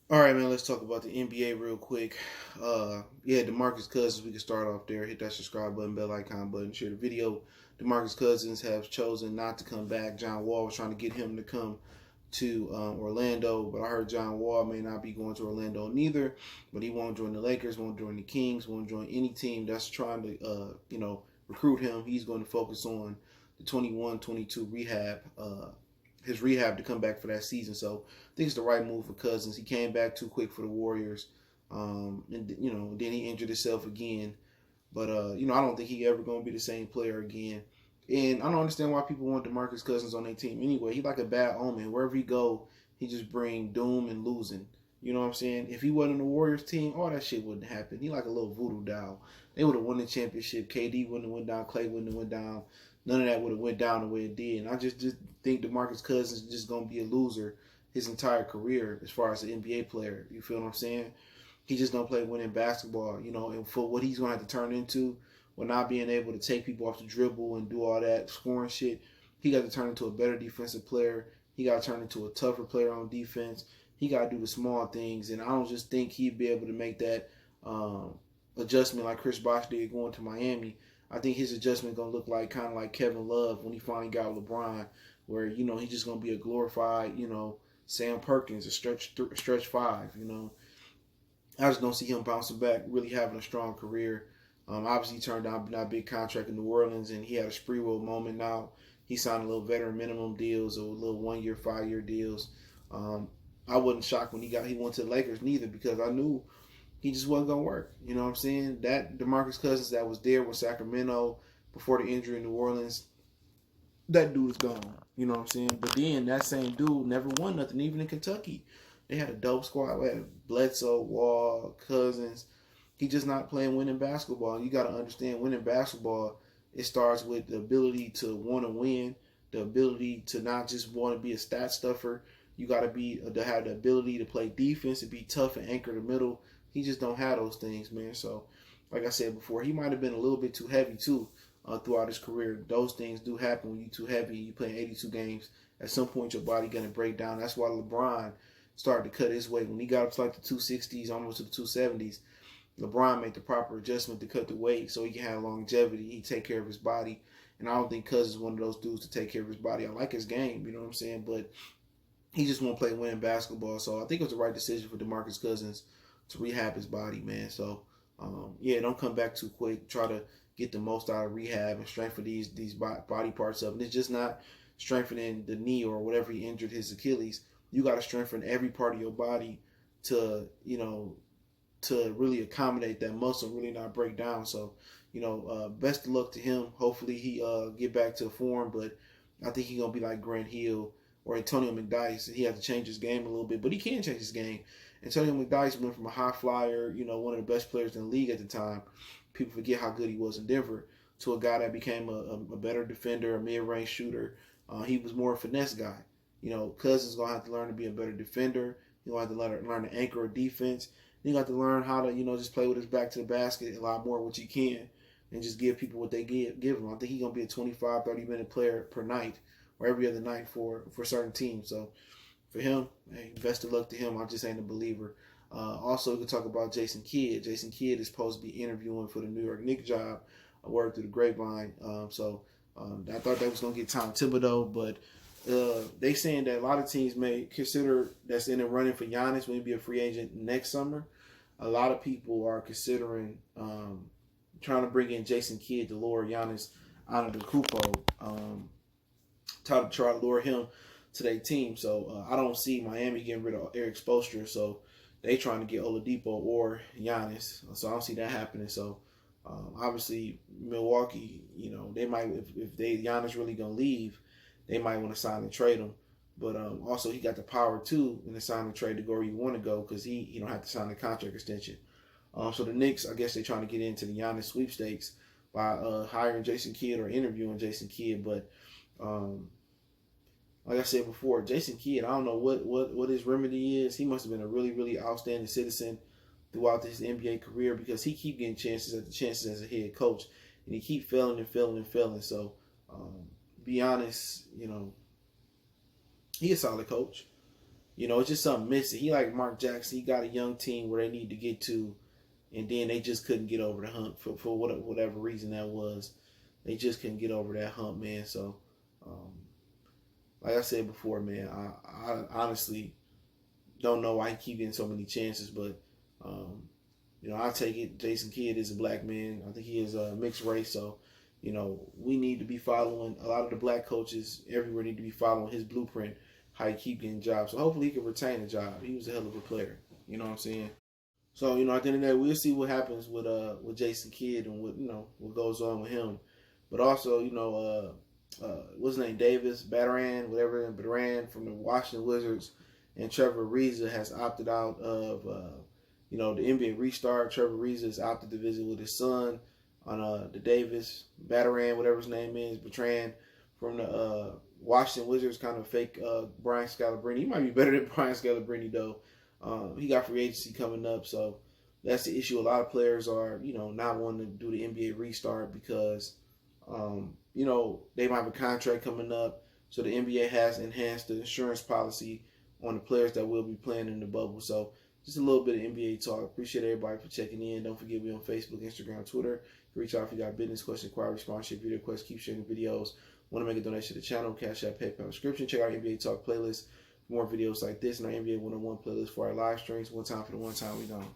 All right, man. Let's talk about the NBA real quick. Yeah, DeMarcus Cousins. We can start off there. Hit that subscribe button, bell icon button, share the video. DeMarcus Cousins has chosen not to come back. John Wall was trying to get him to come to Orlando, but I heard John Wall may not be going to Orlando neither. But he won't join the Lakers, won't join the Kings, won't join any team that's trying to recruit him. He's going to focus on the 21-22 rehab. His rehab to come back for that season. So I think it's the right move for Cousins. He came back too quick for the Warriors, and then he injured himself again. But I don't think he ever gonna be the same player again. And I don't understand why people want DeMarcus Cousins on their team anyway. He like a bad omen. Wherever he go, he just bring doom and losing. You know what I'm saying? If he wasn't on the Warriors team, all that shit wouldn't happen. He like a little voodoo doll. They would have won the championship. KD wouldn't have went down. Clay wouldn't have went down. None of that would have went down the way it did. And I just think DeMarcus Cousins is just gonna be a loser his entire career as far as an NBA player. You feel what I'm saying? He just don't play winning basketball, and for what he's gonna have to turn into, with not being able to take people off the dribble and do all that scoring shit, he got to turn into a better defensive player. He got to turn into a tougher player on defense. He got to do the small things, and I don't just think he'd be able to make that adjustment like Chris Bosh did going to Miami. I think his adjustment gonna look like kind of like Kevin Love when he finally got LeBron, where he's just gonna be a glorified Sam Perkins, a stretch five. I just don't see him bouncing back, really having a strong career. Obviously, he turned down that big contract in New Orleans, and he had a Spreewell moment now. He signed a little veteran minimum deals or little 1 year, 5 year deals. I wasn't shocked when he went to the Lakers neither, because I knew he just wasn't gonna work. You know what I'm saying? That DeMarcus Cousins that was there with Sacramento before the injury in New Orleans, that dude is gone. You know what I'm saying? But then that same dude never won nothing, even in Kentucky. They had a dope squad. We had Bledsoe, Wall, Cousins. He just not playing winning basketball. You got to understand, winning basketball, it starts with the ability to want to win, the ability to not just want to be a stat stuffer. You got to have the ability to play defense and be tough and anchor the middle. He just don't have those things, man. So, like I said before, he might have been a little bit too heavy too throughout his career. Those things do happen when you're too heavy. You play 82 games. At some point, your body gonna break down. That's why LeBron started to cut his weight when he got up to like the 260s, almost to the 270s. LeBron made the proper adjustment to cut the weight so he can have longevity. He take care of his body, and I don't think Cousins is one of those dudes to take care of his body. I like his game, you know what I'm saying, but he just won't play winning basketball. So I think it was the right decision for DeMarcus Cousins to rehab his body, man. So yeah, don't come back too quick. Try to get the most out of rehab and strengthen these body parts up. And it's just not strengthening the knee or whatever he injured his Achilles. You got to strengthen every part of your body to to really accommodate that muscle, really not break down. So best of luck to him. Hopefully he get back to form, but I think he's gonna be like Grant Hill or Antonio McDyess. He has to change his game a little bit, but he can change his game. Antonio McDyess went from a high flyer, one of the best players in the league at the time. People forget how good he was in Denver, to a guy that became a better defender, a mid-range shooter. He was more a finesse guy. Cousins gonna have to learn to be a better defender. He's gonna have to learn to anchor a defense. He got to learn how to, just play with his back to the basket a lot more, which he can, and just give people what they give him. I think he's gonna be a 25, 30-minute player per night or every other night for certain teams. So for him, hey, best of luck to him. I just ain't a believer. Also, we can talk about Jason Kidd. Jason Kidd is supposed to be interviewing for the New York Knicks job. I worked through the grapevine. I thought that was going to get Tom Thibodeau, but they saying that a lot of teams may consider that's in the running for Giannis when he be a free agent next summer. A lot of people are considering trying to bring in Jason Kidd to lure Giannis out of the Kupo, try to lure him to their team. So I don't see Miami getting rid of Eric Spoelstra. So they trying to get Oladipo or Giannis. So I don't see that happening. So obviously Milwaukee, they might, if Giannis really gonna leave, they might want to sign and trade him. But also he got the power too in the sign and trade to go where you want to go, because he don't have to sign a contract extension. So the Knicks, I guess they're trying to get into the Giannis sweepstakes by hiring Jason Kidd or interviewing Jason Kidd. But like I said before, Jason Kidd, I don't know what his remedy is. He must have been a really, really outstanding citizen throughout his NBA career, because he keep getting chances as a head coach, and he keep failing and failing and failing. So, be honest, he a solid coach. You know, it's just something missing. He like Mark Jackson. He got a young team where they need to get to, and then they just couldn't get over the hump for whatever reason that was. They just couldn't get over that hump, man. So, like I said before, man, I honestly don't know why he keep getting so many chances, but you know, I take it. Jason Kidd is a black man. I think he is a mixed race, so you know, we need to be following a lot of the black coaches everywhere need to be following his blueprint, how he keep getting jobs. So hopefully he can retain a job. He was a hell of a player. You know what I'm saying? So, you know, at the end of the day, we'll see what happens with Jason Kidd and what goes on with him. But also, you know, what's his name? Davis, Bataran from the Washington Wizards, and Trevor Ariza has opted out of you know, the NBA restart. Trevor Ariza has opted to visit with his son on the Davis, Bataran, whatever his name is, Bertrand from the Washington Wizards, kind of fake Brian Scalabrine. He might be better than Brian Scalabrine though. He got free agency coming up, so that's the issue. A lot of players are, you know, not wanting to do the NBA restart because, you know, they might have a contract coming up. So the NBA has enhanced the insurance policy on the players that will be playing in the bubble. So just a little bit of NBA talk. Appreciate everybody for checking in. Don't forget me on Facebook, Instagram, Twitter. Reach out if you got business questions, inquiry, sponsorship, video requests. Keep sharing videos. Want to make a donation to the channel? Cash App, PayPal, description. Check out NBA Talk playlist. More videos like this and our NBA 101 playlist for our live streams. One time for the one time we gone.